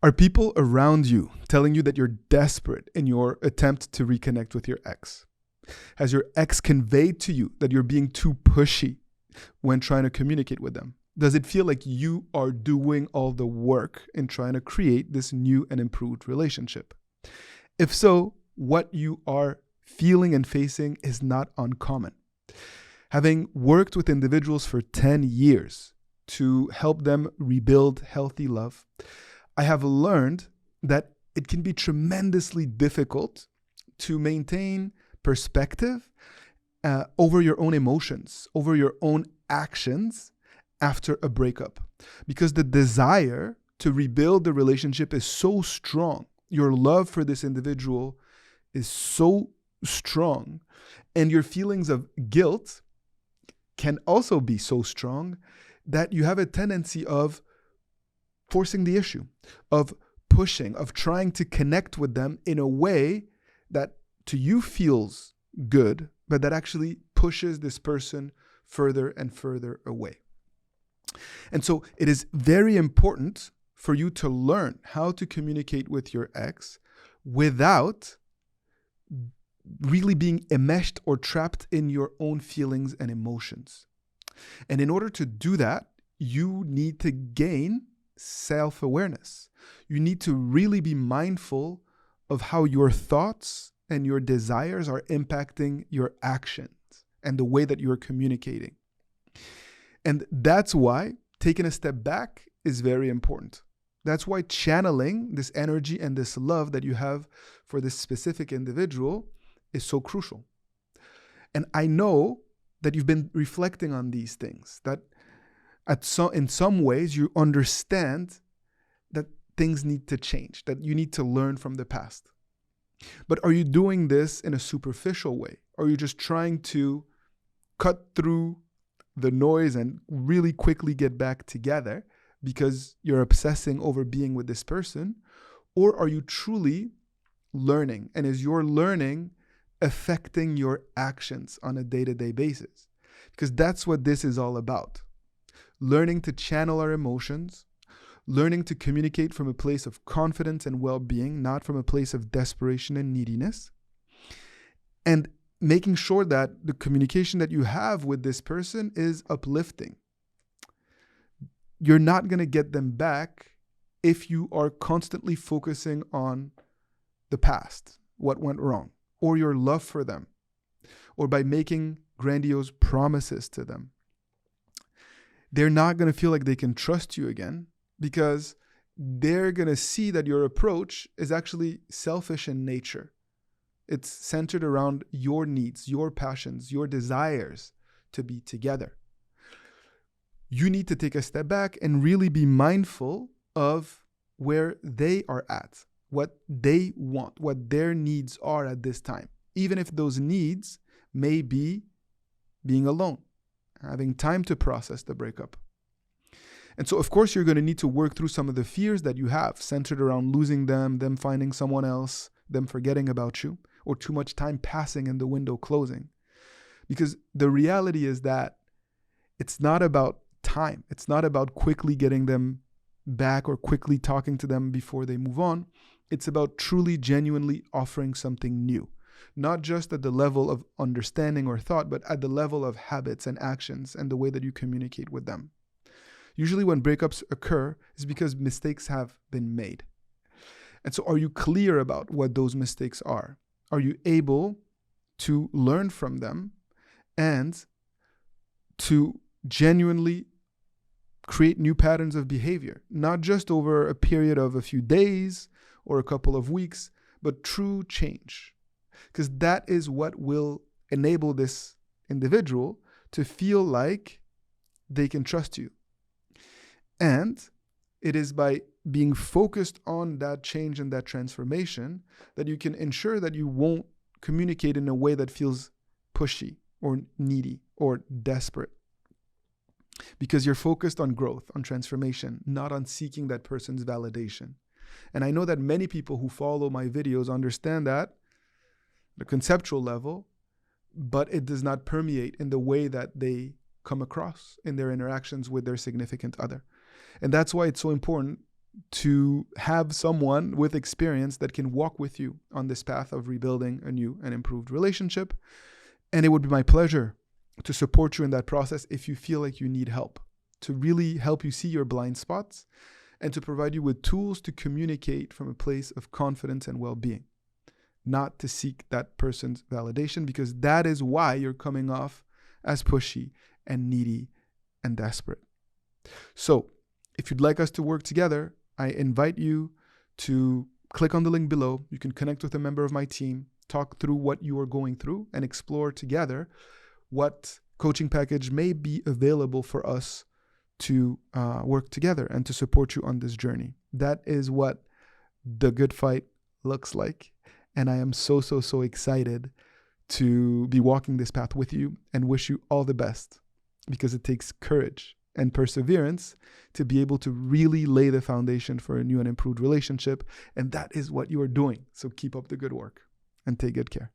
Are people around you telling you that you're desperate in your attempt to reconnect with your ex? Has your ex conveyed to you that you're being too pushy when trying to communicate with them? Does it feel like you are doing all the work in trying to create this new and improved relationship? If so, what you are feeling and facing is not uncommon. Having worked with individuals for 10 years to help them rebuild healthy love, I have learned that it can be tremendously difficult to maintain perspective over your own emotions, over your own actions after a breakup. Because the desire to rebuild the relationship is so strong. Your love for this individual is so strong. And your feelings of guilt can also be so strong that you have a tendency of forcing the issue, of pushing, of trying to connect with them in a way that to you feels good, but that actually pushes this person further and further away. And so it is very important for you to learn how to communicate with your ex without really being enmeshed or trapped in your own feelings and emotions. And in order to do that, you need to gain self-awareness. You need to really be mindful of how your thoughts and your desires are impacting your actions and the way that you're communicating. And that's why taking a step back is very important. That's why channeling this energy and this love that you have for this specific individual is so crucial. And I know that you've been reflecting on these things, that in some ways you understand that things need to change, that you need to learn from the past. But are you doing this in a superficial way? Or are you just trying to cut through the noise and really quickly get back together because you're obsessing over being with this person? Or are you truly learning? And is your learning affecting your actions on a day-to-day basis? Because that's what this is all about. Learning to channel our emotions, learning to communicate from a place of confidence and well-being, not from a place of desperation and neediness, and making sure that the communication that you have with this person is uplifting. You're not going to get them back if you are constantly focusing on the past, what went wrong, or your love for them, or by making grandiose promises to them. They're not going to feel like they can trust you again because they're going to see that your approach is actually selfish in nature. It's centered around your needs, your passions, your desires to be together. You need to take a step back and really be mindful of where they are at, what they want, what their needs are at this time, even if those needs may be being alone, having time to process the breakup. And so, of course, you're going to need to work through some of the fears that you have centered around losing them finding someone else, them forgetting about you, or too much time passing and the window closing. Because the reality is that it's not about time. It's not about quickly getting them back or quickly talking to them before they move on. It's about truly, genuinely offering something new. Not just at the level of understanding or thought, but at the level of habits and actions and the way that you communicate with them. Usually when breakups occur, it's because mistakes have been made. And so are you clear about what those mistakes are? Are you able to learn from them and to genuinely create new patterns of behavior, not just over a period of a few days or a couple of weeks, but true change? Because that is what will enable this individual to feel like they can trust you. And it is by being focused on that change and that transformation that you can ensure that you won't communicate in a way that feels pushy or needy or desperate. Because you're focused on growth, on transformation, not on seeking that person's validation. And I know that many people who follow my videos understand that at a conceptual level, but it does not permeate in the way that they come across in their interactions with their significant other. And that's why it's so important to have someone with experience that can walk with you on this path of rebuilding a new and improved relationship. And it would be my pleasure to support you in that process if you feel like you need help, to really help you see your blind spots and to provide you with tools to communicate from a place of confidence and well-being, not to seek that person's validation, because that is why you're coming off as pushy and needy and desperate. So if you'd like us to work together, I invite you to click on the link below. You can connect with a member of my team, talk through what you are going through, and explore together what coaching package may be available for us to work together and to support you on this journey. That is what the good fight looks like. And I am so excited to be walking this path with you and wish you all the best, because it takes courage and perseverance to be able to really lay the foundation for a new and improved relationship. And that is what you are doing. So keep up the good work and take good care.